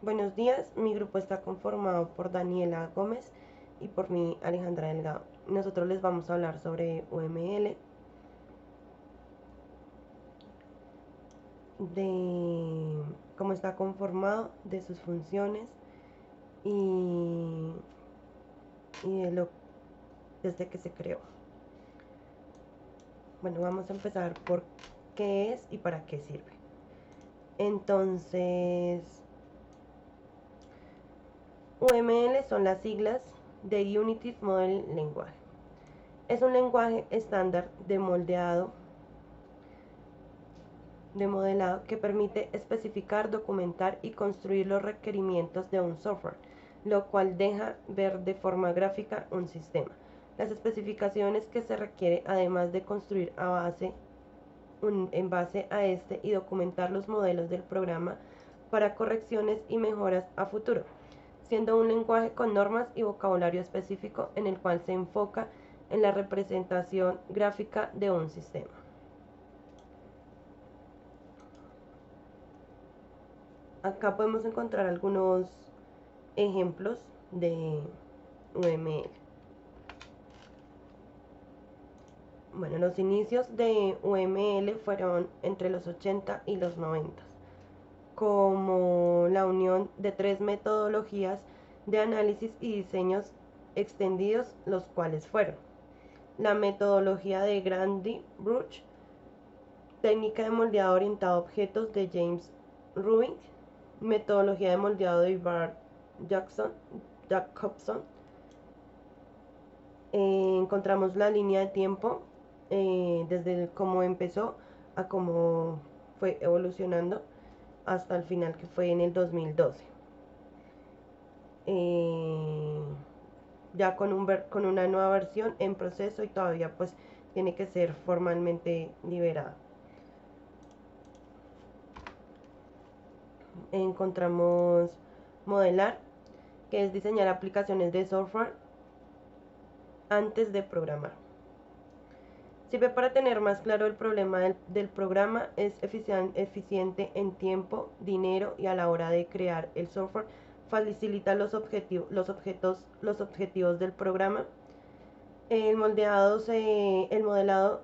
Buenos días, mi grupo está conformado por Daniela Gómez y por mí, Alejandra Delgado. Nosotros les vamos a hablar sobre UML, de cómo está conformado, de sus funciones y, y de lo desde que se creó. Bueno, vamos a empezar por qué es y para qué sirve. Entonces, UML son las siglas de Unitive Model Language. Es un lenguaje estándar de modelado que permite especificar, documentar y construir los requerimientos de un software, lo cual deja ver de forma gráfica un sistema. Las especificaciones que se requiere, además de construir en base a este y documentar los modelos del programa para correcciones y mejoras a futuro, siendo un lenguaje con normas y vocabulario específico en el cual se enfoca en la representación gráfica de un sistema. Acá podemos encontrar algunos ejemplos de UML. Bueno, los inicios de UML fueron entre los 80 y los 90, como la unión de tres metodologías de análisis y diseños extendidos, los cuales fueron la metodología de Grandi-Bruch, técnica de moldeado orientado a objetos de James Rubin, metodología de moldeado de Ivar Jacobson. Encontramos la línea de tiempo desde cómo empezó a cómo fue evolucionando hasta el final, que fue en el 2012. Ya con una nueva versión en proceso y todavía pues tiene que ser formalmente liberada. Encontramos modelar, que es diseñar aplicaciones de software antes de programar. Sirve para tener más claro el problema del programa, es eficiente en tiempo, dinero y a la hora de crear el software, facilita los objetivos del programa, el modelado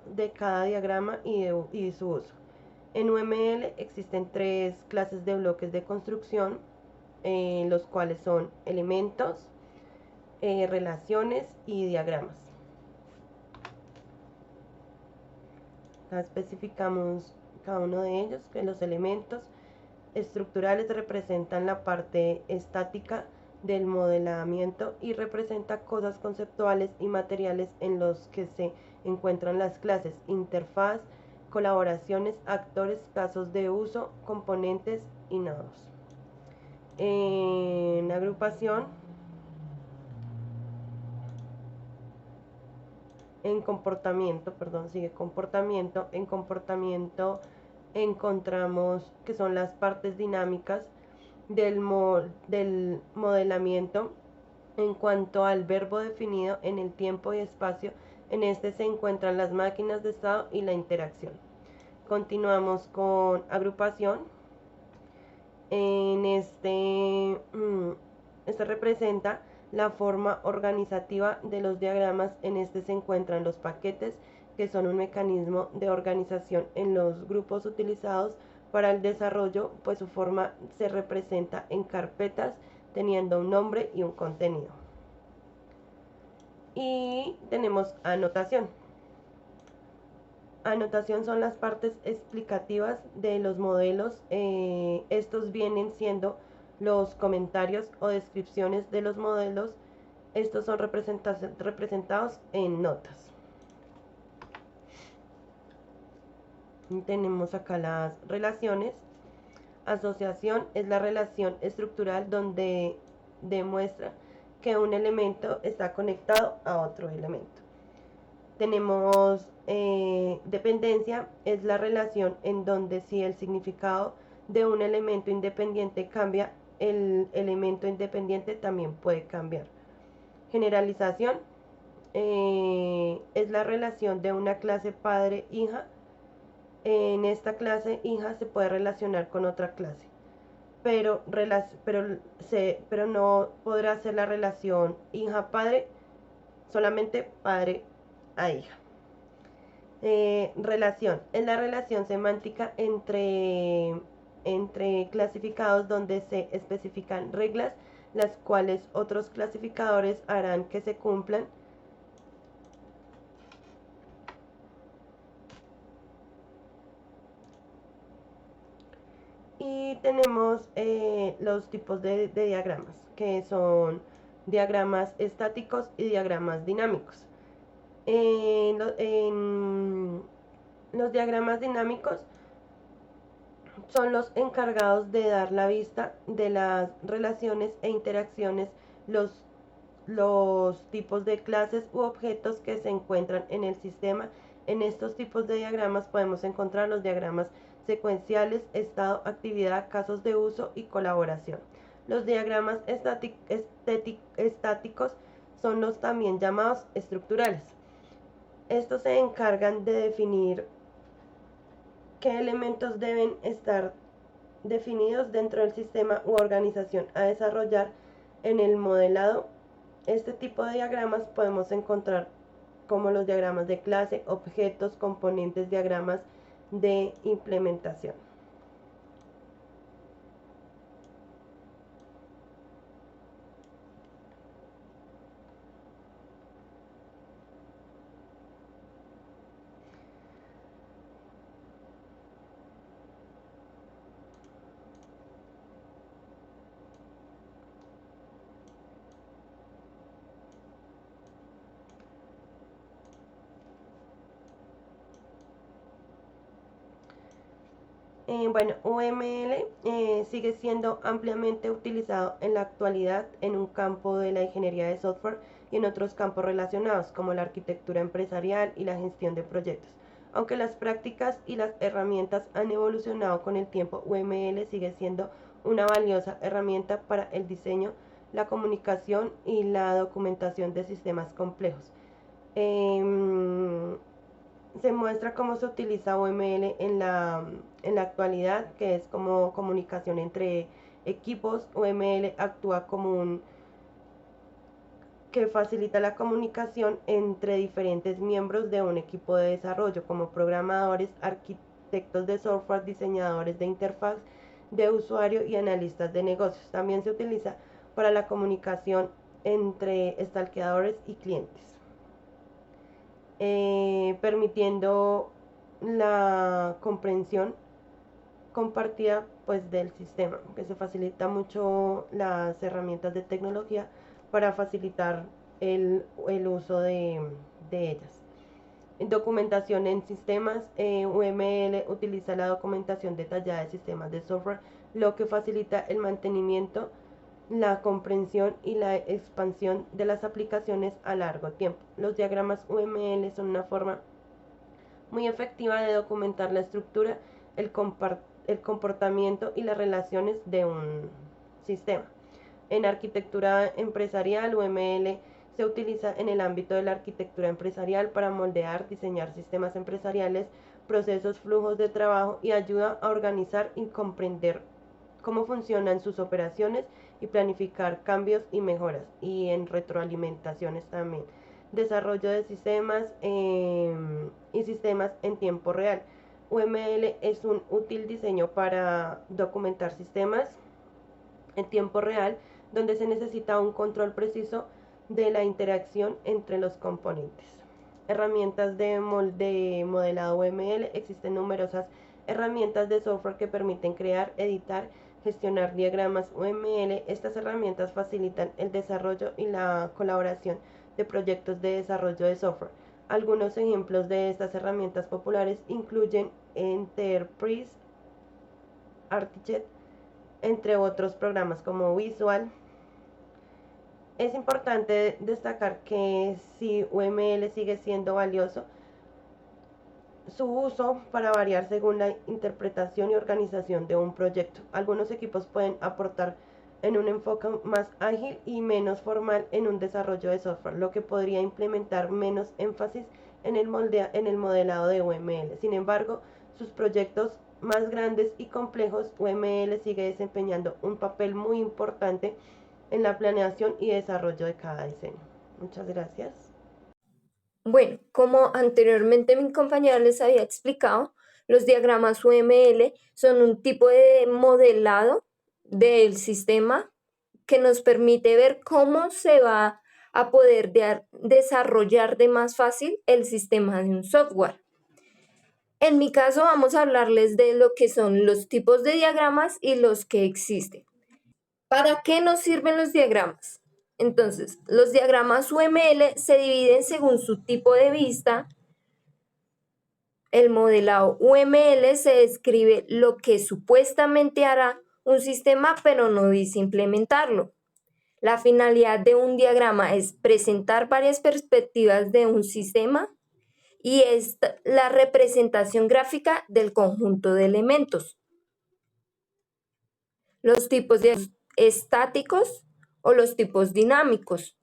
de cada diagrama y su uso. En UML existen tres clases de bloques de construcción, los cuales son elementos, relaciones y diagramas. Acá especificamos cada uno de ellos, que los elementos estructurales representan la parte estática del modelamiento y representa cosas conceptuales y materiales en los que se encuentran las clases, interfaz, colaboraciones, actores, casos de uso, componentes y nodos. En agrupación, en comportamiento encontramos que son las partes dinámicas del modelamiento en cuanto al verbo definido en el tiempo y espacio. En este se encuentran las máquinas de estado y la interacción. Continuamos con agrupación. En este representa la forma organizativa de los diagramas. En este se encuentran los paquetes, que son un mecanismo de organización en los grupos utilizados para el desarrollo, pues su forma se representa en carpetas teniendo un nombre y un contenido. Y tenemos anotación. Anotación son las partes explicativas de los modelos. Estos vienen siendo los comentarios o descripciones de los modelos. Estos son representados en notas. Tenemos acá las relaciones. Asociación es la relación estructural donde demuestra que un elemento está conectado a otro elemento. Tenemos dependencia, es la relación en donde si el significado de un elemento independiente cambia, el elemento independiente también puede cambiar. Generalización es la relación de una clase padre-hija. En esta clase hija se puede relacionar con otra clase. pero no podrá ser la relación hija-padre, solamente padre a hija. Relación. Es la relación semántica entre clasificados donde se especifican reglas, las cuales otros clasificadores harán que se cumplan. Y tenemos los tipos de diagramas, que son diagramas estáticos y diagramas dinámicos. En los diagramas dinámicos son los encargados de dar la vista de las relaciones e interacciones, los tipos de clases u objetos que se encuentran en el sistema. En estos tipos de diagramas podemos encontrar los diagramas secuenciales, estado, actividad, casos de uso y colaboración. Los diagramas estáticos son los también llamados estructurales. Estos se encargan de definir qué elementos deben estar definidos dentro del sistema u organización a desarrollar en el modelado. Este tipo de diagramas podemos encontrar como los diagramas de clase, objetos, componentes, diagramas de implementación. Bueno, UML sigue siendo ampliamente utilizado en la actualidad en un campo de la ingeniería de software y en otros campos relacionados, como la arquitectura empresarial y la gestión de proyectos. Aunque las prácticas y las herramientas han evolucionado con el tiempo, UML sigue siendo una valiosa herramienta para el diseño, la comunicación y la documentación de sistemas complejos. Se muestra cómo se utiliza UML en la actualidad, que es como comunicación entre equipos. UML actúa como que facilita la comunicación entre diferentes miembros de un equipo de desarrollo, como programadores, arquitectos de software, diseñadores de interfaz de usuario y analistas de negocios. También se utiliza para la comunicación entre stalkeadores y clientes. Permitiendo la comprensión compartida pues del sistema, que se facilita mucho las herramientas de tecnología para facilitar el uso de ellas. Documentación en sistemas. UML utiliza la documentación detallada de sistemas de software, lo que facilita el mantenimiento, la comprensión y la expansión de las aplicaciones a largo tiempo. Los diagramas UML son una forma muy efectiva de documentar la estructura, el comportamiento y las relaciones de un sistema. En arquitectura empresarial, UML se utiliza en el ámbito de la arquitectura empresarial para moldear, diseñar sistemas empresariales, procesos, flujos de trabajo y ayuda a organizar y comprender cómo funcionan sus operaciones y planificar cambios y mejoras. Y en retroalimentaciones también. Desarrollo de sistemas y sistemas en tiempo real. UML es un útil diseño para documentar sistemas en tiempo real, donde se necesita un control preciso de la interacción entre los componentes. Herramientas de modelado UML. Existen numerosas herramientas de software que permiten crear, editar, gestionar diagramas UML. Estas herramientas facilitan el desarrollo y la colaboración de proyectos de desarrollo de software. Algunos ejemplos de estas herramientas populares incluyen Enterprise Architect, entre otros programas como Visual. Es importante destacar que si UML sigue siendo valioso, su uso para variar según la interpretación y organización de un proyecto. Algunos equipos pueden aportar en un enfoque más ágil y menos formal en un desarrollo de software, lo que podría implementar menos énfasis en el modelado de UML. Sin embargo, sus proyectos más grandes y complejos, UML sigue desempeñando un papel muy importante en la planeación y desarrollo de cada diseño. Muchas gracias. Bueno, como anteriormente mi compañera les había explicado, los diagramas UML son un tipo de modelado del sistema que nos permite ver cómo se va a poder desarrollar de más fácil el sistema de un software. En mi caso vamos a hablarles de lo que son los tipos de diagramas y los que existen. ¿Para qué nos sirven los diagramas? Entonces, los diagramas UML se dividen según su tipo de vista. El modelado UML se describe lo que supuestamente hará un sistema, pero no dice implementarlo. La finalidad de un diagrama es presentar varias perspectivas de un sistema y es la representación gráfica del conjunto de elementos. Los tipos de estáticos o los tipos dinámicos.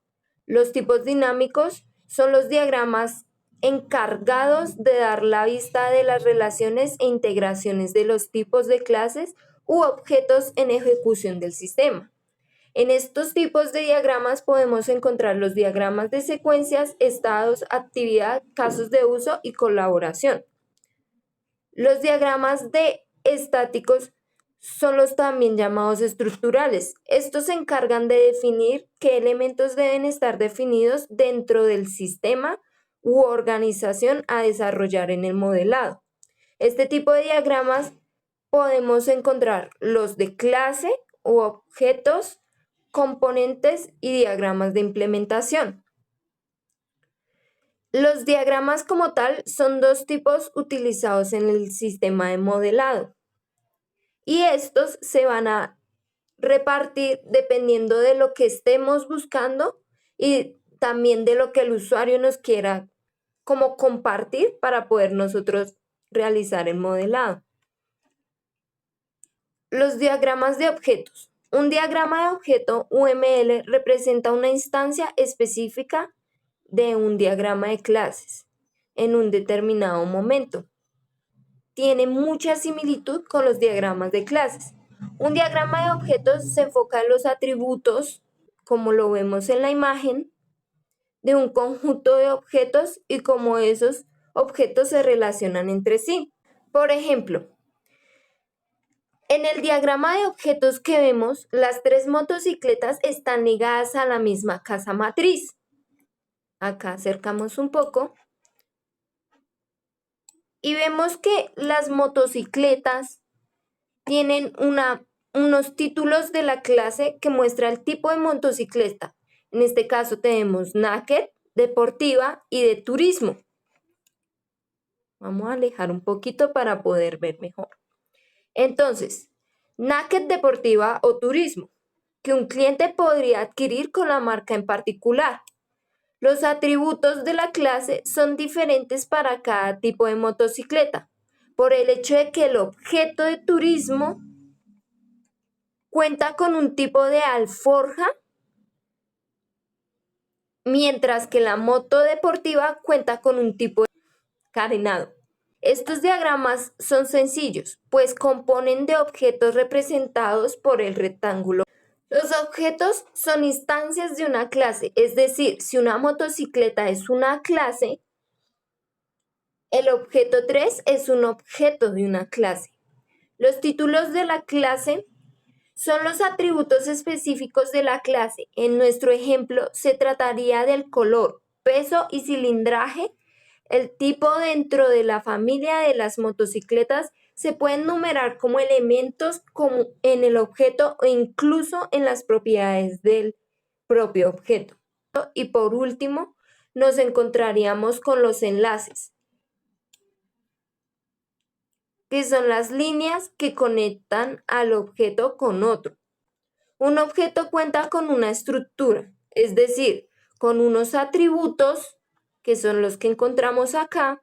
Los tipos dinámicos son los diagramas encargados de dar la vista de las relaciones e integraciones de los tipos de clases u objetos en ejecución del sistema. En estos tipos de diagramas podemos encontrar los diagramas de secuencias, estados, actividad, casos de uso y colaboración. Los diagramas de estáticos son los también llamados estructurales. Estos se encargan de definir qué elementos deben estar definidos dentro del sistema u organización a desarrollar en el modelado. Este tipo de diagramas podemos encontrar los de clase u objetos, componentes y diagramas de implementación. Los diagramas como tal son dos tipos utilizados en el sistema de modelado y estos se van a repartir dependiendo de lo que estemos buscando y también de lo que el usuario nos quiera como compartir para poder nosotros realizar el modelado. Los diagramas de objetos. Un diagrama de objeto UML representa una instancia específica de un diagrama de clases en un determinado momento. Tiene mucha similitud con los diagramas de clases. Un diagrama de objetos se enfoca en los atributos, como lo vemos en la imagen, de un conjunto de objetos y cómo esos objetos se relacionan entre sí. Por ejemplo, en el diagrama de objetos que vemos, las tres motocicletas están ligadas a la misma casa matriz. Acá acercamos un poco y vemos que las motocicletas tienen unos títulos de la clase que muestra el tipo de motocicleta. En este caso tenemos naked, deportiva y de turismo. Vamos a alejar un poquito para poder ver mejor. Entonces, naked deportiva o turismo, que un cliente podría adquirir con la marca en particular. Los atributos de la clase son diferentes para cada tipo de motocicleta, por el hecho de que el objeto de turismo cuenta con un tipo de alforja, mientras que la moto deportiva cuenta con un tipo de carenado. Estos diagramas son sencillos, pues componen de objetos representados por el rectángulo. Los objetos son instancias de una clase, es decir, si una motocicleta es una clase, el objeto 3 es un objeto de una clase. Los títulos de la clase son los atributos específicos de la clase. En nuestro ejemplo, se trataría del color, peso y cilindraje. El tipo dentro de la familia de las motocicletas se pueden numerar como elementos como en el objeto o incluso en las propiedades del propio objeto. Y por último, nos encontraríamos con los enlaces, que son las líneas que conectan al objeto con otro. Un objeto cuenta con una estructura, es decir, con unos atributos, que son los que encontramos acá,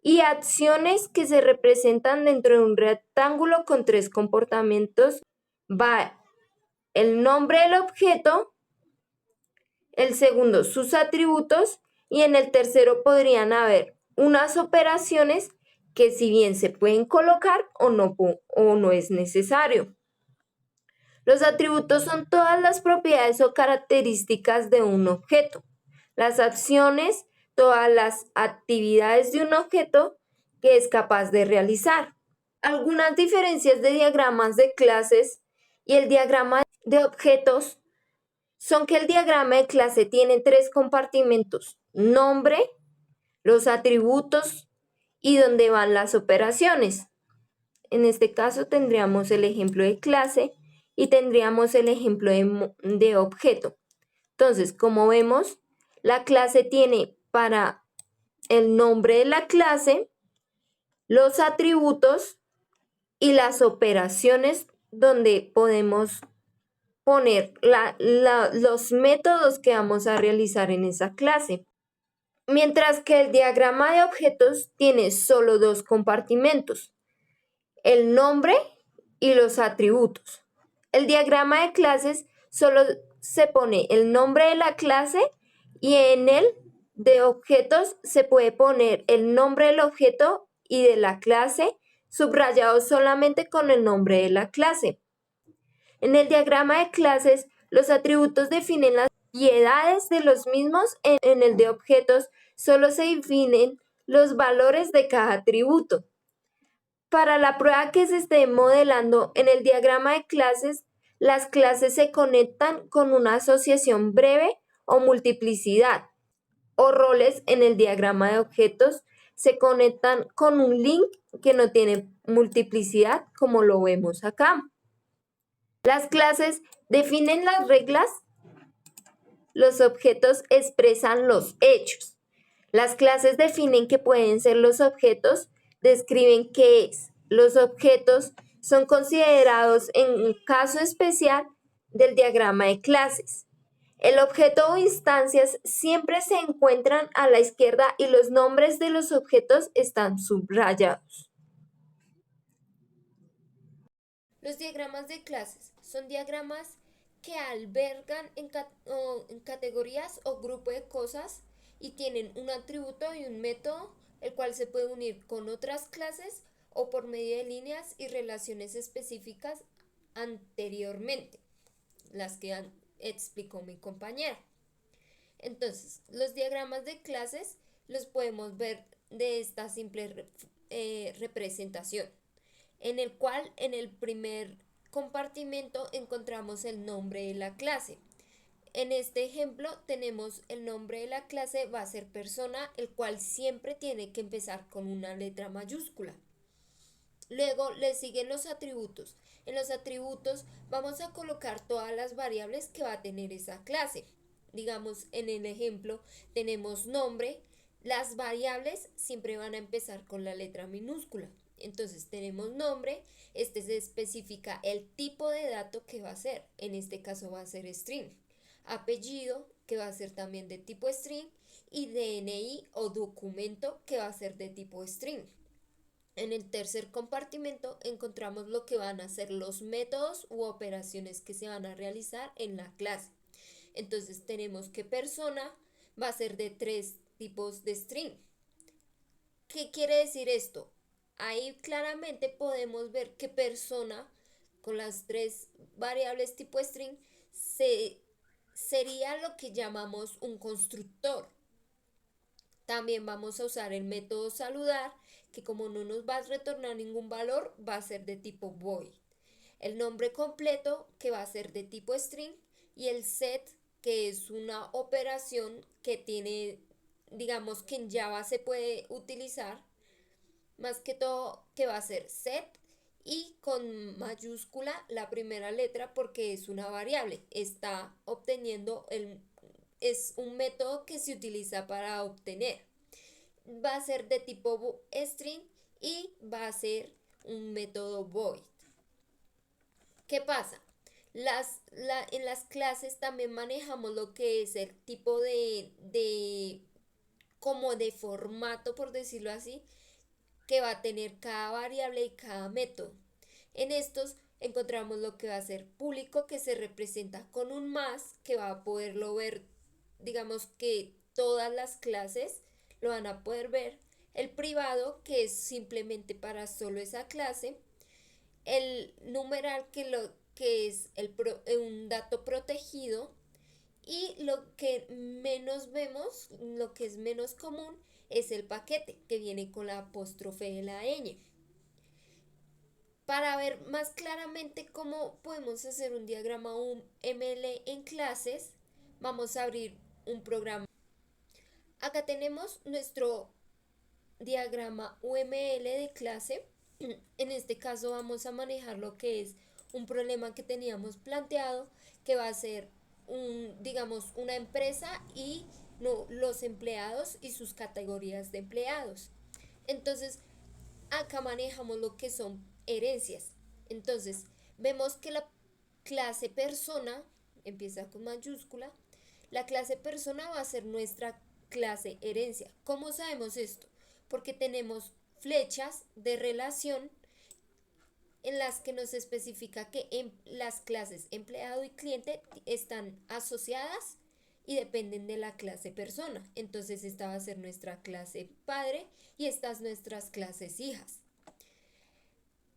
y acciones que se representan dentro de un rectángulo con tres comportamientos. Va el nombre del objeto, el segundo sus atributos y en el tercero podrían haber unas operaciones que si bien se pueden colocar o no es necesario. Los atributos son todas las propiedades o características de un objeto, las acciones, todas las actividades de un objeto que es capaz de realizar. Algunas diferencias de diagramas de clases y el diagrama de objetos son que el diagrama de clase tiene 3 compartimentos: nombre, los atributos y dónde van las operaciones. En este caso tendríamos el ejemplo de clase y tendríamos el ejemplo de objeto. Entonces, como vemos, la clase tiene para el nombre de la clase, los atributos y las operaciones donde podemos poner los métodos que vamos a realizar en esa clase. Mientras que el diagrama de objetos tiene solo 2 compartimentos: el nombre y los atributos. El diagrama de clases solo se pone el nombre de la clase y en el de objetos se puede poner el nombre del objeto y de la clase subrayado solamente con el nombre de la clase. En el diagrama de clases, los atributos definen las propiedades de los mismos. En el de objetos solo se definen los valores de cada atributo. Para la prueba que se esté modelando en el diagrama de clases, las clases se conectan con una asociación breve o multiplicidad, o roles en el diagrama de objetos se conectan con un link que no tiene multiplicidad, como lo vemos acá. Las clases definen las reglas, los objetos expresan los hechos. Las clases definen qué pueden ser los objetos, describen qué es. Los objetos son considerados en un caso especial del diagrama de clases. El objeto o instancias siempre se encuentran a la izquierda y los nombres de los objetos están subrayados. Los diagramas de clases son diagramas que albergan en categorías o grupos de cosas y tienen un atributo y un método, el cual se puede unir con otras clases o por medio de líneas y relaciones específicas anteriormente, las que explicó mi compañera. Entonces, los diagramas de clases los podemos ver de esta simple representación, en el cual en el primer compartimento encontramos el nombre de la clase. En este ejemplo tenemos el nombre de la clase va a ser persona, el cual siempre tiene que empezar con una letra mayúscula. Luego le siguen los atributos. En los atributos vamos a colocar todas las variables que va a tener esa clase. Digamos, en el ejemplo tenemos nombre. Las variables siempre van a empezar con la letra minúscula. Entonces tenemos nombre, este se especifica el tipo de dato que va a ser. En este caso va a ser string. Apellido, que va a ser también de tipo string. Y DNI o documento, que va a ser de tipo string. En el tercer compartimento encontramos lo que van a ser los métodos u operaciones que se van a realizar en la clase. Entonces tenemos que persona va a ser de 3 tipos de string. ¿Qué quiere decir esto? Ahí claramente podemos ver que persona con las 3 variables tipo string sería lo que llamamos un constructor. También vamos a usar el método saludar, que como no nos va a retornar ningún valor, va a ser de tipo void. El nombre completo, que va a ser de tipo string, y el set, que es una operación que tiene, digamos que en Java se puede utilizar, más que todo que va a ser set y con mayúscula la primera letra porque es una variable, está obteniendo es un método que se utiliza para obtener. Va a ser de tipo string y va a ser un método void. ¿Qué pasa? En las clases también manejamos lo que es el tipo como de formato, por decirlo así, que va a tener cada variable y cada método. En estos encontramos lo que va a ser público, que se representa con un más, que va a poderlo ver, digamos que todas las clases lo van a poder ver. el privado, que es simplemente para solo esa clase, el numeral, que es un dato protegido, y lo que menos vemos, lo que es menos común, es el paquete, que viene con la apóstrofe de la ñ. Para ver más claramente cómo podemos hacer un diagrama UML en clases, vamos a abrir un programa. Acá tenemos nuestro diagrama UML de clase. En este caso vamos a manejar lo que es un problema que teníamos planteado, que va a ser digamos, una empresa y los empleados y sus categorías de empleados. Entonces, acá manejamos lo que son herencias. Entonces, vemos que la clase persona empieza con mayúscula. La clase persona va a ser nuestra clase herencia. ¿Cómo sabemos esto? Porque tenemos flechas de relación en las que nos especifica que las clases empleado y cliente están asociadas y dependen de la clase persona. Entonces esta va a ser nuestra clase padre y estas nuestras clases hijas.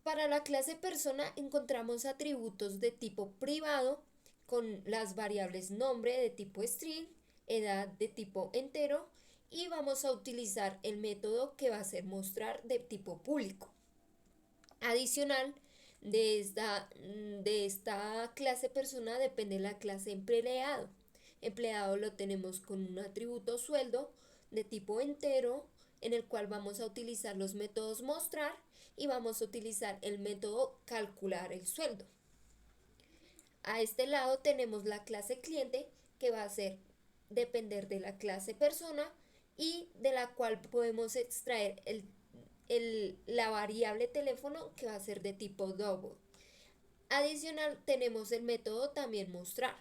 Para la clase persona encontramos atributos de tipo privado con las variables nombre de tipo string, edad de tipo entero, y vamos a utilizar el método que va a ser mostrar de tipo público. Adicional, de esta clase persona depende la clase empleado. Empleado lo tenemos con un atributo sueldo de tipo entero, en el cual vamos a utilizar los métodos mostrar y vamos a utilizar el método calcular el sueldo. A este lado tenemos la clase cliente, que va a ser depender de la clase persona y de la cual podemos extraer la variable teléfono, que va a ser de tipo double. Adicional, tenemos el método también mostrar.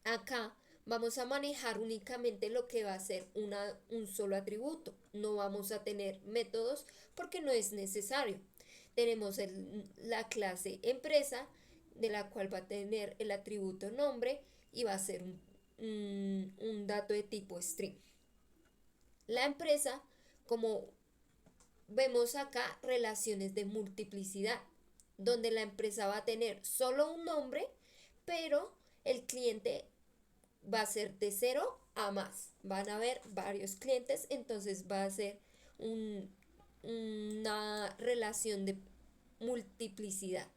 Acá vamos a manejar únicamente lo que va a ser un solo atributo. No vamos a tener métodos porque no es necesario. Tenemos la clase empresa, de la cual va a tener el atributo nombre y va a ser un dato de tipo string. La empresa, como vemos acá, relaciones de multiplicidad, donde la empresa va a tener solo un nombre, pero el cliente va a ser de 0 a más. Van a haber varios clientes, entonces va a ser una relación de multiplicidad.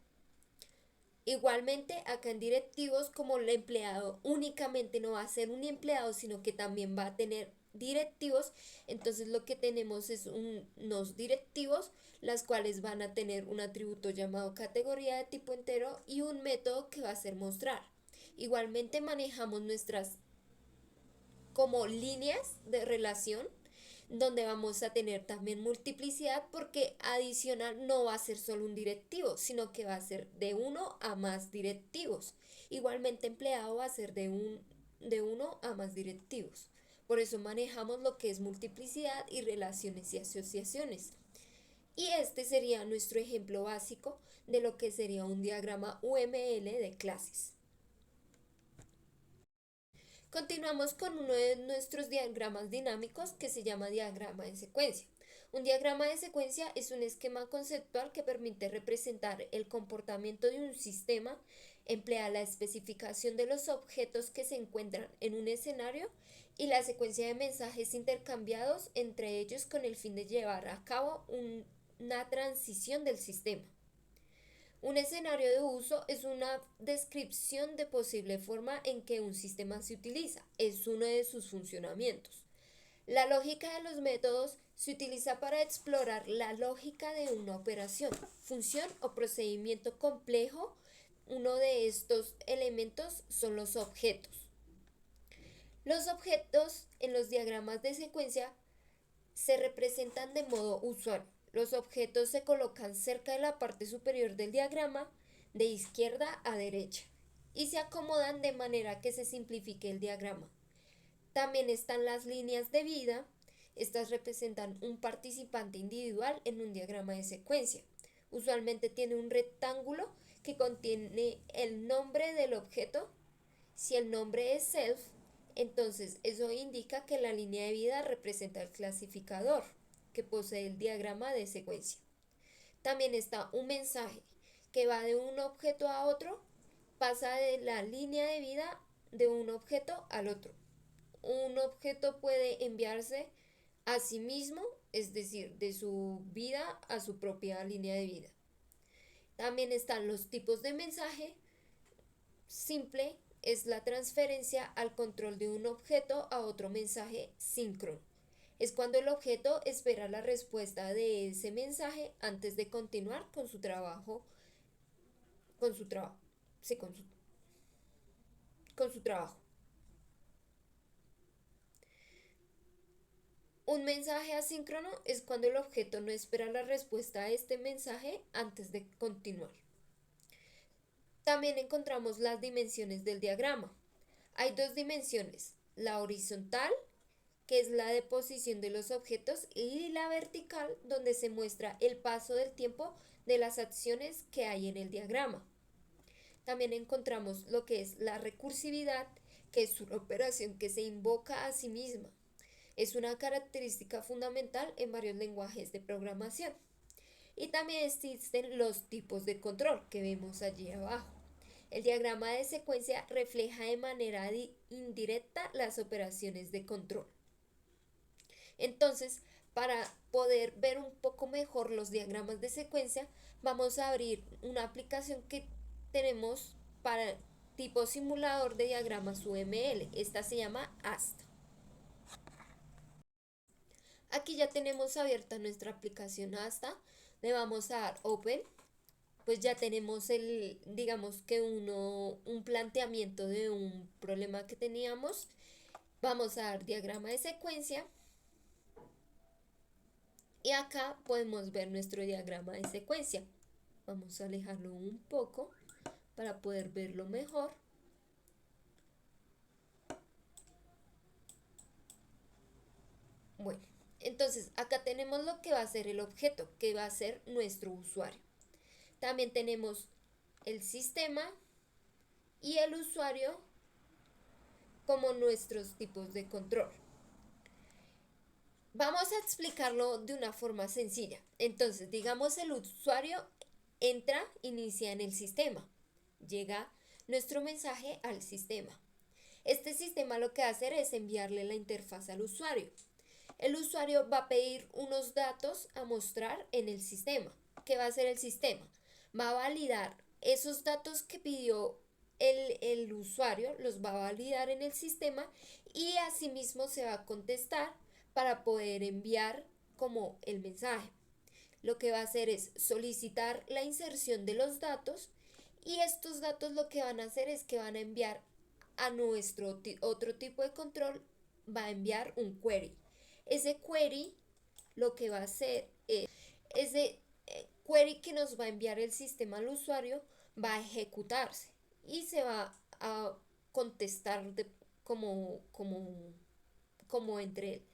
Igualmente, acá en directivos, como el empleado únicamente no va a ser un empleado, sino que también va a tener directivos, entonces lo que tenemos es unos directivos, las cuales van a tener un atributo llamado categoría de tipo entero y un método que va a ser mostrar. Igualmente manejamos nuestras como líneas de relación, donde vamos a tener también multiplicidad, porque adicional no va a ser solo un directivo, sino que va a ser de 1 a más directivos. Igualmente empleado va a ser de 1 a más directivos. Por eso manejamos lo que es multiplicidad y relaciones y asociaciones. Y este sería nuestro ejemplo básico de lo que sería un diagrama UML de clases. Continuamos con uno de nuestros diagramas dinámicos, que se llama diagrama de secuencia. Un diagrama de secuencia es un esquema conceptual que permite representar el comportamiento de un sistema, emplea la especificación de los objetos que se encuentran en un escenario y la secuencia de mensajes intercambiados entre ellos, con el fin de llevar a cabo una transición del sistema. Un escenario de uso es una descripción de posible forma en que un sistema se utiliza. Es uno de sus funcionamientos. La lógica de los métodos se utiliza para explorar la lógica de una operación, función o procedimiento complejo. Uno de estos elementos son los objetos. Los objetos en los diagramas de secuencia se representan de modo usual. Los objetos se colocan cerca de la parte superior del diagrama, de izquierda a derecha, y se acomodan de manera que se simplifique el diagrama. También están las líneas de vida. Estas representan un participante individual en un diagrama de secuencia. Usualmente tiene un rectángulo que contiene el nombre del objeto. Si el nombre es self, entonces eso indica que la línea de vida representa el clasificador. que posee el diagrama de secuencia. También está un mensaje que va de un objeto a otro, pasa de la línea de vida de un objeto al otro. Un objeto puede enviarse a sí mismo, es decir, de su vida a su propia línea de vida. También están los tipos de mensaje. Simple es la transferencia al control de un objeto a otro mensaje síncrono. Es cuando el objeto espera la respuesta de ese mensaje antes de continuar con su trabajo, sí, con su trabajo. Un mensaje asíncrono es cuando el objeto no espera la respuesta a este mensaje antes de continuar. También encontramos las dimensiones del diagrama. Hay dos dimensiones, la horizontal, que es la de posición de los objetos, y la vertical, donde se muestra el paso del tiempo de las acciones que hay en el diagrama. También encontramos lo que es la recursividad, que es una operación que se invoca a sí misma. Es una característica fundamental en varios lenguajes de programación. Y también existen los tipos de control que vemos allí abajo. El diagrama de secuencia refleja de manera indirecta las operaciones de control. Entonces, para poder ver un poco mejor los diagramas de secuencia, vamos a abrir una aplicación que tenemos para tipo simulador de diagramas UML. Esta se llama ASTA. Aquí ya tenemos abierta nuestra aplicación ASTA. Le vamos a dar Open. Pues ya tenemos digamos que un planteamiento de un problema que teníamos. Vamos a dar diagrama de secuencia. Y acá podemos ver nuestro diagrama de secuencia. Vamos a alejarlo un poco para poder verlo mejor. Bueno, entonces acá tenemos lo que va a ser el objeto, que va a ser nuestro usuario. También tenemos el sistema y el usuario como nuestros tipos de control. Vamos a explicarlo de una forma sencilla. Entonces, digamos el usuario inicia en el sistema. Llega nuestro mensaje al sistema. Este sistema lo que va a hacer es enviarle la interfaz al usuario. El usuario va a pedir unos datos a mostrar en el sistema. ¿Qué va a hacer el sistema? Va a validar esos datos que pidió el usuario, los va a validar en el sistema y asimismo se va a contestar para poder enviar como el mensaje. Lo que va a hacer es solicitar la inserción de los datos y estos datos lo que van a hacer es que van a enviar a nuestro otro tipo de control, va a enviar un query. Ese query lo que va a hacer es, ese query que nos va a enviar el sistema al usuario va a ejecutarse y se va a contestar como entre él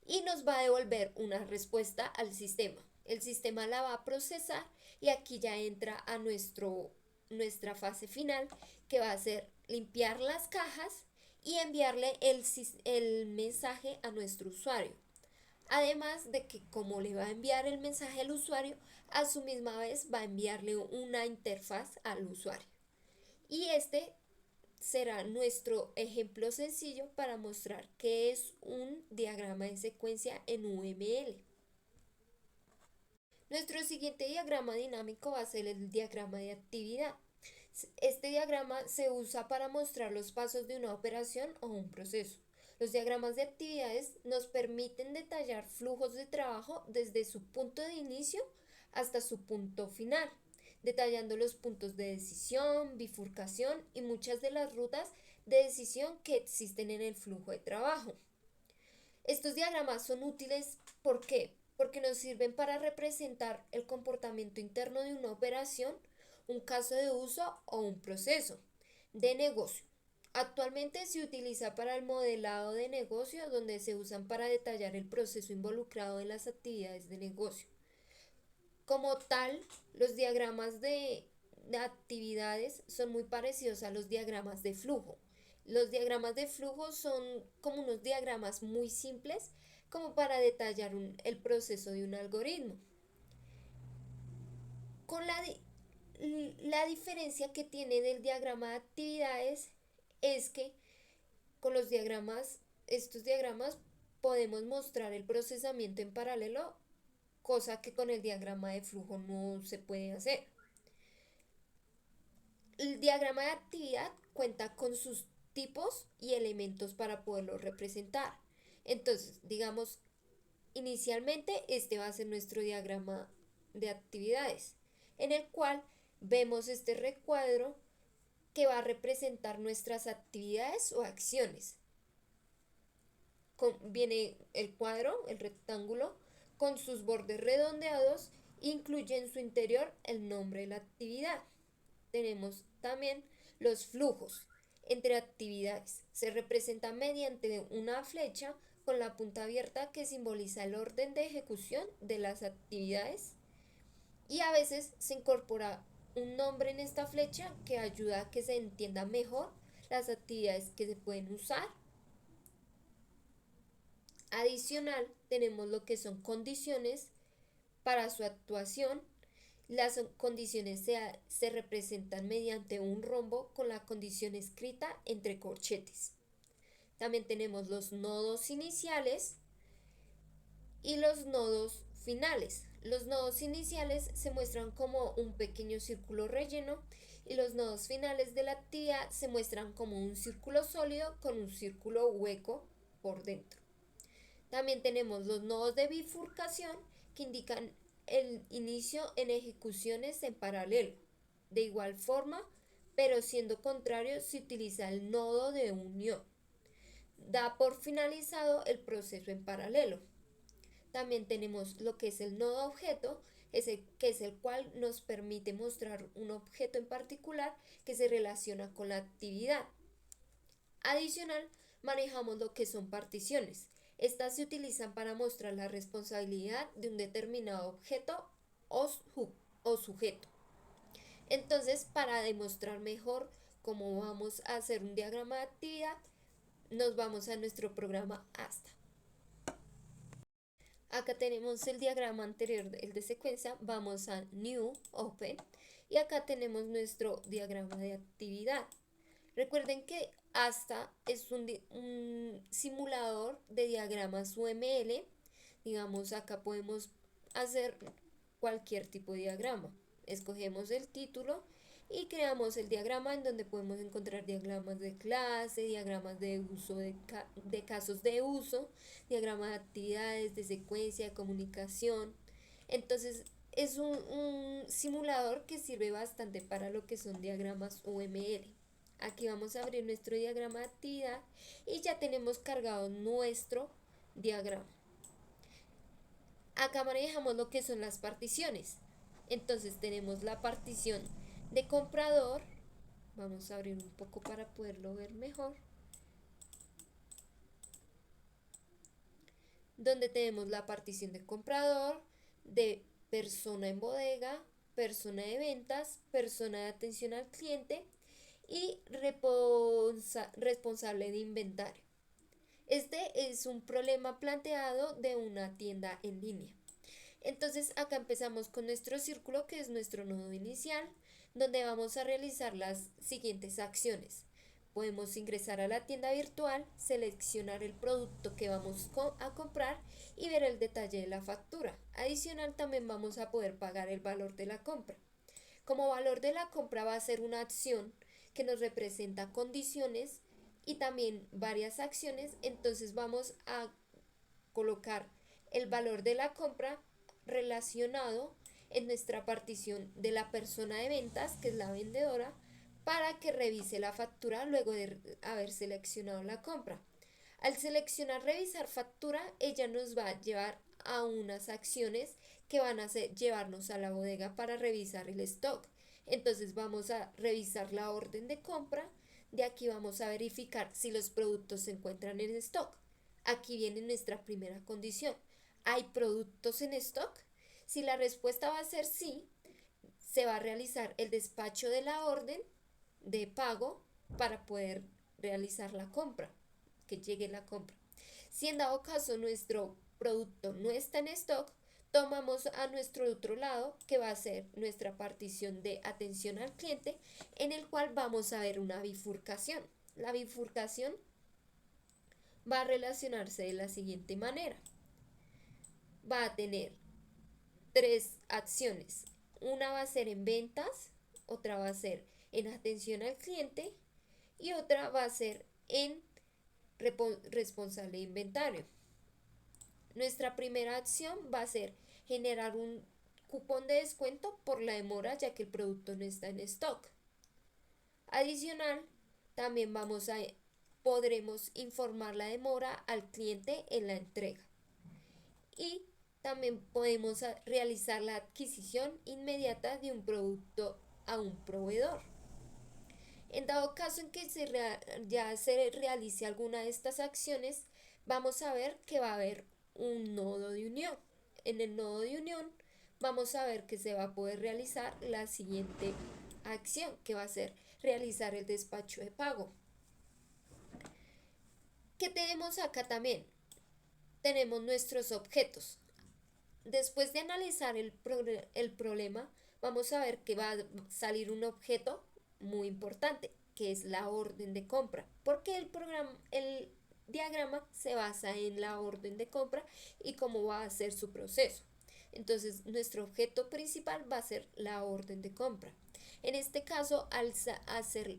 y nos va a devolver una respuesta al sistema. El sistema la va a procesar y aquí ya entra a nuestra fase final, que va a ser limpiar las cajas y enviarle el mensaje a nuestro usuario. Además de que como le va a enviar el mensaje al usuario, a su misma vez va a enviarle una interfaz al usuario. Y este será nuestro ejemplo sencillo para mostrar qué es un diagrama de secuencia en UML. Nuestro siguiente diagrama dinámico va a ser el diagrama de actividad. Este diagrama se usa para mostrar los pasos de una operación o un proceso. Los diagramas de actividades nos permiten detallar flujos de trabajo desde su punto de inicio hasta su punto final, detallando los puntos de decisión, bifurcación y muchas de las rutas de decisión que existen en el flujo de trabajo. Estos diagramas son útiles, ¿por qué? Porque nos sirven para representar el comportamiento interno de una operación, un caso de uso o un proceso de negocio. Actualmente se utiliza para el modelado de negocio, donde se usan para detallar el proceso involucrado en las actividades de negocio. Como tal, los diagramas de actividades son muy parecidos a los diagramas de flujo. Los diagramas de flujo son como unos diagramas muy simples como para detallar el proceso de un algoritmo. Con la diferencia que tiene del diagrama de actividades es que con estos diagramas podemos mostrar el procesamiento en paralelo, cosa que con el diagrama de flujo no se puede hacer. El diagrama de actividad cuenta con sus tipos y elementos para poderlo representar. Entonces, digamos, inicialmente este va a ser nuestro diagrama de actividades, en el cual vemos este recuadro que va a representar nuestras actividades o acciones. Viene el cuadro, el rectángulo, con sus bordes redondeados, incluye en su interior el nombre de la actividad. Tenemos también los flujos entre actividades. Se representa mediante una flecha con la punta abierta que simboliza el orden de ejecución de las actividades, y a veces se incorpora un nombre en esta flecha que ayuda a que se entienda mejor las actividades que se pueden usar. Adicional, tenemos lo que son condiciones para su actuación. Las condiciones se representan mediante un rombo con la condición escrita entre corchetes. También tenemos los nodos iniciales y los nodos finales. Los nodos iniciales se muestran como un pequeño círculo relleno y los nodos finales de la actividad se muestran como un círculo sólido con un círculo hueco por dentro. También tenemos los nodos de bifurcación que indican el inicio en ejecuciones en paralelo. De igual forma, pero siendo contrario, se utiliza el nodo de unión. Da por finalizado el proceso en paralelo. También tenemos lo que es el nodo objeto, que es el cual nos permite mostrar un objeto en particular que se relaciona con la actividad. Adicional, manejamos lo que son particiones. Estas se utilizan para mostrar la responsabilidad de un determinado objeto o sujeto. Entonces, para demostrar mejor cómo vamos a hacer un diagrama de actividad, nos vamos a nuestro programa ASTA. Acá tenemos el diagrama anterior, el de secuencia. Vamos a New, Open, y acá tenemos nuestro diagrama de actividad. Recuerden que ASTA es un simulador de diagramas UML. Digamos, acá podemos hacer cualquier tipo de diagrama. Escogemos el título y creamos el diagrama, en donde podemos encontrar diagramas de clase, diagramas de uso de casos de uso, diagramas de actividades, de secuencia, de comunicación. Entonces es un simulador que sirve bastante para lo que son diagramas UML. Aquí vamos a abrir nuestro diagrama de actividad y ya tenemos cargado nuestro diagrama. Acá manejamos lo que son las particiones. Entonces tenemos la partición de comprador. Vamos a abrir un poco para poderlo ver mejor. Donde tenemos la partición de comprador, de persona en bodega, persona de ventas, persona de atención al cliente y responsable de inventario. Este es un problema planteado de una tienda en línea. Entonces acá empezamos con nuestro círculo, que es nuestro nodo inicial, donde vamos a realizar las siguientes acciones. Podemos ingresar a la tienda virtual, seleccionar el producto que vamos a comprar y ver el detalle de la factura. Adicional, también vamos a poder pagar el valor de la compra. Como valor de la compra va a ser una acción que nos representa condiciones y también varias acciones. Entonces vamos a colocar el valor de la compra relacionado en nuestra partición de la persona de ventas, que es la vendedora, para que revise la factura luego de haber seleccionado la compra. Al seleccionar revisar factura, ella nos va a llevar a unas acciones que van a llevarnos a la bodega para revisar el stock. Entonces vamos a revisar la orden de compra. De aquí vamos a verificar si los productos se encuentran en stock. Aquí viene nuestra primera condición. ¿Hay productos en stock? Si la respuesta va a ser sí, se va a realizar el despacho de la orden de pago para poder realizar la compra, que llegue la compra. Si en dado caso nuestro producto no está en stock, tomamos a nuestro otro lado, que va a ser nuestra partición de atención al cliente, en el cual vamos a ver una bifurcación. La bifurcación va a relacionarse de la siguiente manera. Va a tener tres acciones. Una va a ser en ventas, otra va a ser en atención al cliente y otra va a ser en responsable de inventario. Nuestra primera acción va a ser generar un cupón de descuento por la demora, ya que el producto no está en stock. Adicional, también podremos informar la demora al cliente en la entrega. Y también podemos realizar la adquisición inmediata de un producto a un proveedor. En dado caso en que ya se realice alguna de estas acciones, vamos a ver que va a haber un nodo de unión. En el nodo de unión vamos a ver que se va a poder realizar la siguiente acción, que va a ser realizar el despacho de pago. ¿Qué tenemos acá también? Tenemos nuestros objetos. Después de analizar el problema, vamos a ver que va a salir un objeto muy importante, que es la orden de compra, porque el diagrama se basa en la orden de compra y cómo va a ser su proceso. Entonces, nuestro objeto principal va a ser la orden de compra. En este caso, al hacer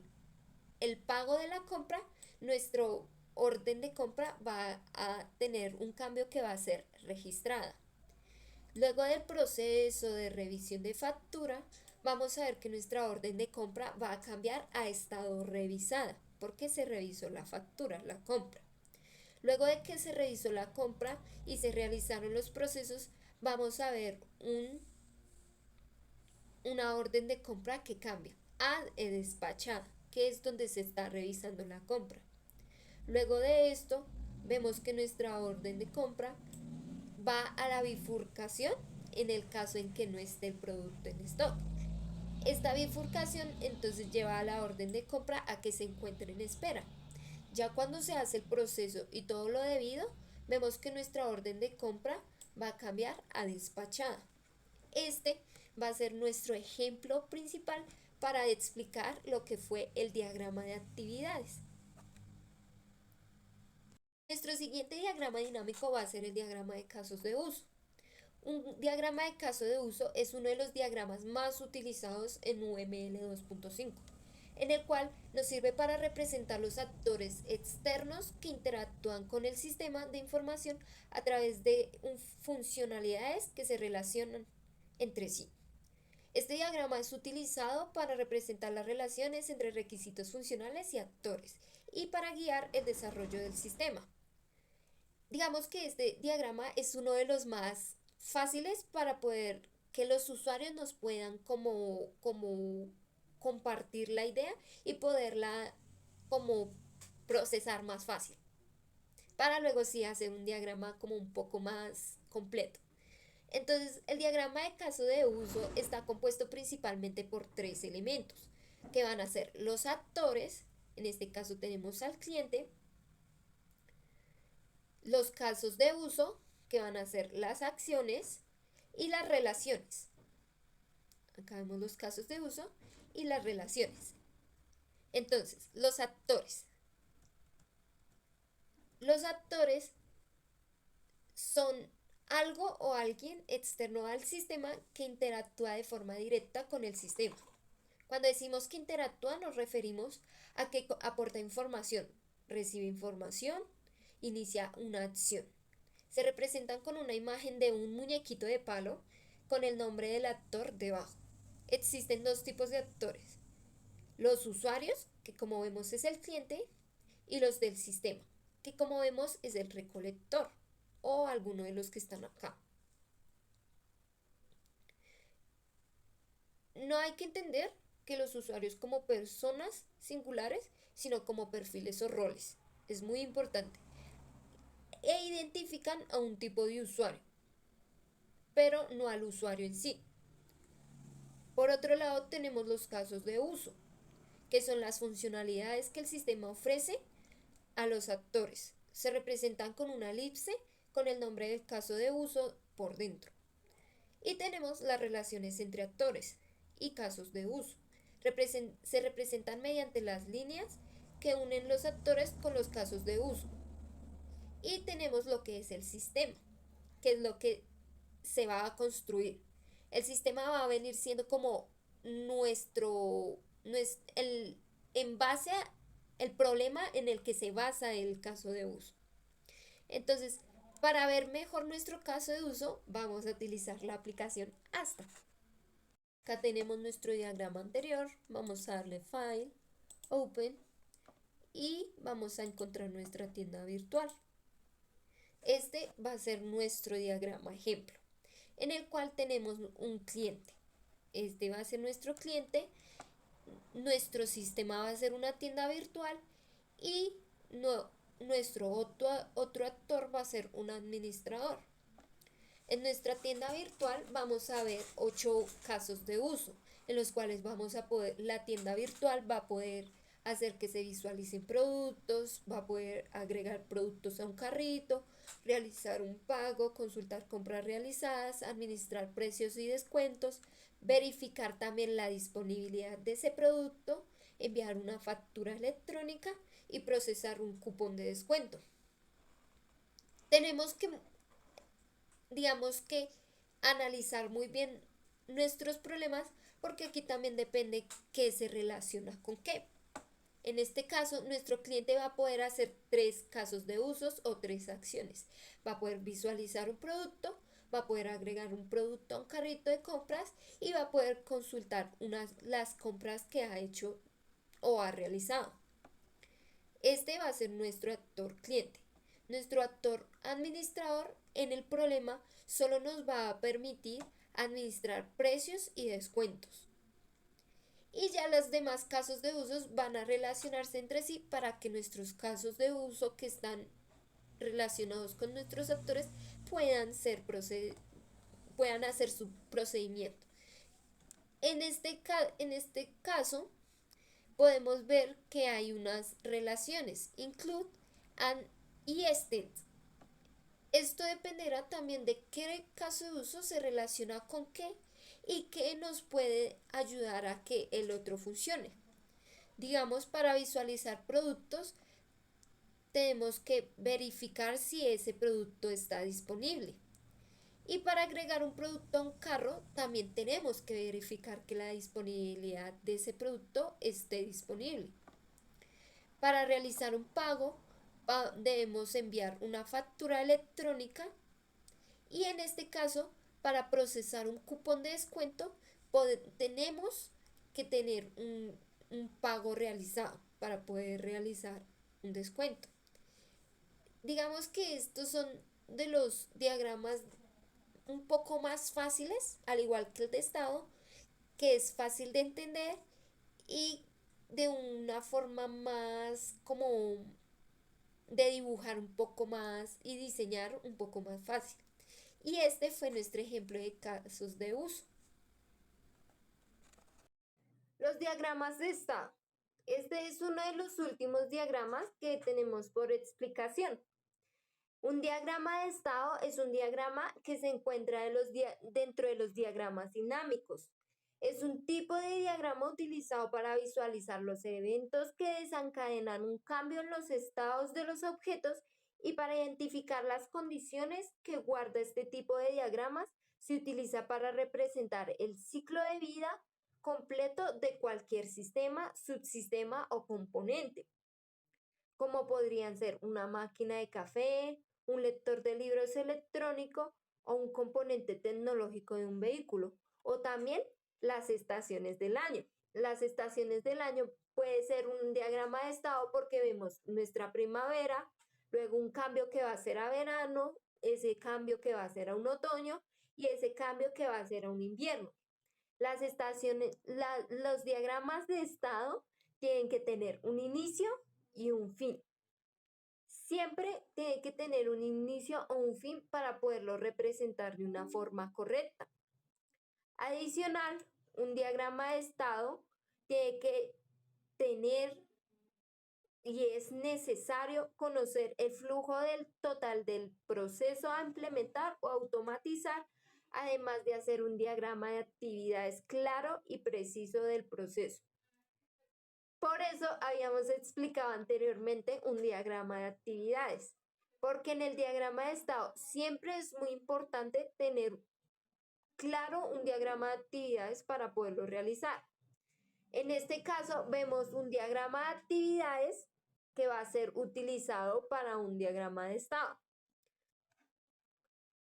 el pago de la compra, nuestro orden de compra va a tener un cambio que va a ser registrada. Luego del proceso de revisión de factura, vamos a ver que nuestra orden de compra va a cambiar a estado revisada, porque se revisó la factura, la compra. Luego de que se revisó la compra y se realizaron los procesos, vamos a ver una orden de compra que cambia a despachada, que es donde se está revisando la compra. Luego de esto, vemos que nuestra orden de compra va a la bifurcación en el caso en que no esté el producto en stock. Esta bifurcación entonces lleva a la orden de compra a que se encuentre en espera. Ya cuando se hace el proceso y todo lo debido, vemos que nuestra orden de compra va a cambiar a despachada. Este va a ser nuestro ejemplo principal para explicar lo que fue el diagrama de actividades. Nuestro siguiente diagrama dinámico va a ser el diagrama de casos de uso. Un diagrama de caso de uso es uno de los diagramas más utilizados en UML 2.5, en el cual nos sirve para representar los actores externos que interactúan con el sistema de información a través de funcionalidades que se relacionan entre sí. Este diagrama es utilizado para representar las relaciones entre requisitos funcionales y actores y para guiar el desarrollo del sistema. Digamos que este diagrama es uno de los más fáciles para poder que los usuarios nos puedan como compartir la idea y poderla como procesar más fácil, para luego sí hacer un diagrama como un poco más completo. Entonces, el diagrama de caso de uso está compuesto principalmente por tres elementos, que van a ser los actores, en este caso tenemos al cliente, los casos de uso, que van a ser las acciones, y las relaciones. Acá vemos los casos de uso y las relaciones. Entonces, los actores. Los actores son algo o alguien externo al sistema que interactúa de forma directa con el sistema. Cuando decimos que interactúa, nos referimos a que aporta información, recibe información, inicia una acción. Se representan con una imagen de un muñequito de palo con el nombre del actor debajo. Existen dos tipos de actores: los usuarios, que como vemos es el cliente, y los del sistema, que como vemos es el recolector o alguno de los que están acá. No hay que entender que los usuarios como personas singulares, sino como perfiles o roles. Es muy importante. E identifican a un tipo de usuario, pero no al usuario en sí. Por otro lado, tenemos los casos de uso, que son las funcionalidades que el sistema ofrece a los actores. Se representan con una elipse con el nombre del caso de uso por dentro. Y tenemos las relaciones entre actores y casos de uso. Se representan mediante las líneas que unen los actores con los casos de uso. Y tenemos lo que es el sistema, que es lo que se va a construir. El sistema va a venir siendo como en base a el problema en el que se basa el caso de uso. Entonces, para ver mejor nuestro caso de uso, vamos a utilizar la aplicación Asta. Acá tenemos nuestro diagrama anterior, vamos a darle File, Open y vamos a encontrar nuestra tienda virtual. Este va a ser nuestro diagrama ejemplo, en el cual tenemos un cliente. Este va a ser nuestro cliente, nuestro sistema va a ser una tienda virtual y nuestro otro actor va a ser un administrador. En nuestra tienda virtual vamos a ver 8 casos de uso, en los cuales la tienda virtual va a poder hacer que se visualicen productos, va a poder agregar productos a un carrito, realizar un pago, consultar compras realizadas, administrar precios y descuentos, verificar también la disponibilidad de ese producto, enviar una factura electrónica y procesar un cupón de descuento. Tenemos que, digamos que, analizar muy bien nuestros problemas porque aquí también depende qué se relaciona con qué. En este caso, nuestro cliente va a poder hacer 3 casos de usos o 3 acciones. Va a poder visualizar un producto, va a poder agregar un producto a un carrito de compras y va a poder consultar las compras que ha hecho o ha realizado. Este va a ser nuestro actor cliente. Nuestro actor administrador en el problema solo nos va a permitir administrar precios y descuentos. Y ya los demás casos de usos van a relacionarse entre sí para que nuestros casos de uso que están relacionados con nuestros actores puedan hacer su procedimiento. En este caso podemos ver que hay unas relaciones include and y extend. Esto dependerá también de qué caso de uso se relaciona con qué y qué nos puede ayudar a que el otro funcione. Digamos, para visualizar productos tenemos que verificar si ese producto está disponible. Y para agregar un producto a un carro también tenemos que verificar que la disponibilidad de ese producto esté disponible. Para realizar un pago debemos enviar una factura electrónica y en este caso para procesar un cupón de descuento tenemos que tener un pago realizado para poder realizar un descuento. Digamos que estos son de los diagramas un poco más fáciles, al igual que el de estado, que es fácil de entender y de una forma más como de dibujar un poco más y diseñar un poco más fácil. Y este fue nuestro ejemplo de casos de uso. Los diagramas de estado. Este es uno de los últimos diagramas que tenemos por explicación. Un diagrama de estado es un diagrama que se encuentra dentro de los diagramas dinámicos. Es un tipo de diagrama utilizado para visualizar los eventos que desencadenan un cambio en los estados de los objetos y para identificar las condiciones que guarda este tipo de diagramas se utiliza para representar el ciclo de vida completo de cualquier sistema, subsistema o componente, como podrían ser una máquina de café, un lector de libros electrónico o un componente tecnológico de un vehículo, o también las estaciones del año. Las estaciones del año puede ser un diagrama de estado porque vemos nuestra primavera, luego un cambio que va a ser a verano, ese cambio que va a ser a un otoño y ese cambio que va a ser a un invierno. Los diagramas de estado tienen que tener un inicio y un fin. Siempre tiene que tener un inicio o un fin para poderlo representar de una forma correcta. Adicional, un diagrama de estado tiene que tener y es necesario conocer el flujo del total del proceso a implementar o automatizar, además de hacer un diagrama de actividades claro y preciso del proceso. Por eso habíamos explicado anteriormente un diagrama de actividades, porque en el diagrama de estado siempre es muy importante tener claro un diagrama de actividades para poderlo realizar. En este caso vemos un diagrama de actividades que va a ser utilizado para un diagrama de estado.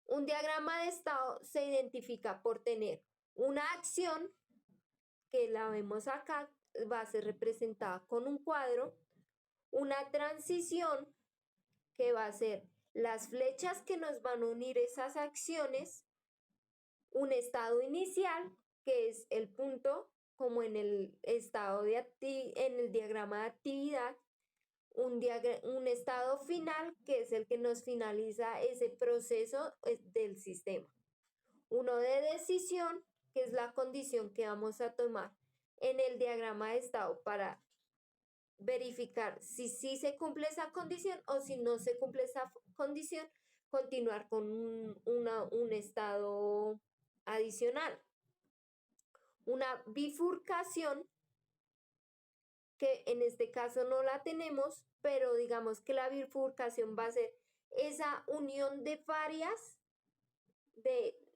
Un diagrama de estado se identifica por tener una acción, que la vemos acá, va a ser representada con un cuadro, una transición, que va a ser las flechas que nos van a unir esas acciones, un estado inicial, que es el punto, como en el estado en el diagrama de actividad, un estado final, que es el que nos finaliza ese proceso del sistema. Uno de decisión, que es la condición que vamos a tomar en el diagrama de estado para verificar si sí se cumple esa condición o si no se cumple esa condición, continuar con un estado adicional. Una bifurcación, que en este caso no la tenemos, pero digamos que la bifurcación va a ser esa unión de varias,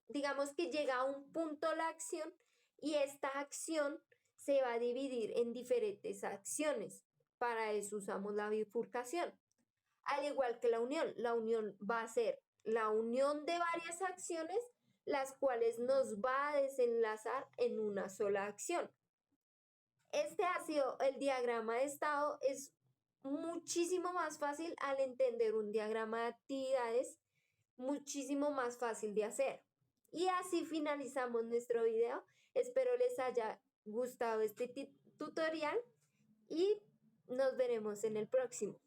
digamos que llega a un punto la acción y esta acción se va a dividir en diferentes acciones. Para eso usamos la bifurcación. Al igual que la unión va a ser la unión de varias acciones, las cuales nos va a desenlazar en una sola acción. Este ha sido el diagrama de estado. Es muchísimo más fácil al entender un diagrama de actividades, muchísimo más fácil de hacer. Y así finalizamos nuestro video. Espero les haya gustado este tutorial y nos veremos en el próximo.